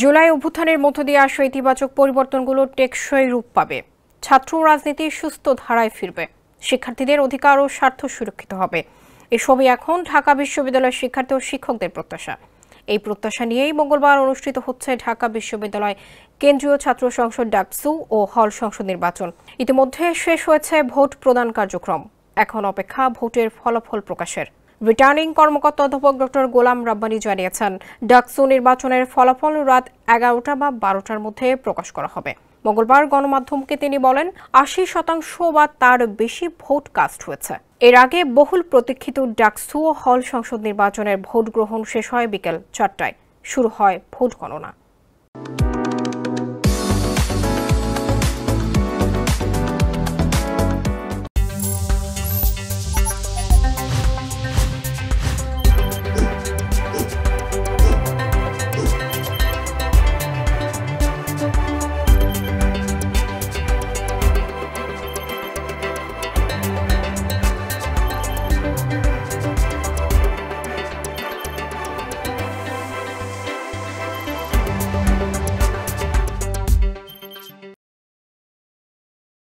জুলাই অভ্যুত্থানের মধ্য দিয়ে আসা ইতিবাচক পরিবর্তনগুলো টেকসই রূপ পাবে। ছাত্র রাজনীতি সুস্থ ধারায় ফিরবে, শিক্ষার্থীদের অধিকার ও স্বার্থ সুরক্ষিত হবে। এসবই এখন ঢাকা বিশ্ববিদ্যালয়ের শিক্ষার্থী ও শিক্ষকদের প্রত্যাশা। এই প্রত্যাশা নিয়েই মঙ্গলবার অনুষ্ঠিত হচ্ছে ঢাকা বিশ্ববিদ্যালয় কেন্দ্রীয় ছাত্র সংসদ ডাকসু ও হল সংসদ নির্বাচন। ইতিমধ্যে শেষ হয়েছে ভোট প্রদান কার্যক্রম। এখন অপেক্ষা ভোটের ফলাফল প্রকাশের। রিটার্নিং কর্মকর্তা অধ্যাপক ডক্টর গোলাম রাব্বানী জানিয়েছেন, ডাকসু নির্বাচনের ফলাফল রাত 11টা বা 12টার মধ্যে প্রকাশ করা হবে। মঙ্গলবার গণমাধ্যমকে তিনি বলেন, 80% বা তার বেশি ভোট কাস্ট হয়েছে। এর আগে বহুল প্রতীক্ষিত ডাকসু ও হল সংসদ নির্বাচনের ভোট গ্রহণ শেষ হয় বিকেল 4টায়। শুরু হয় ভোট গণনা।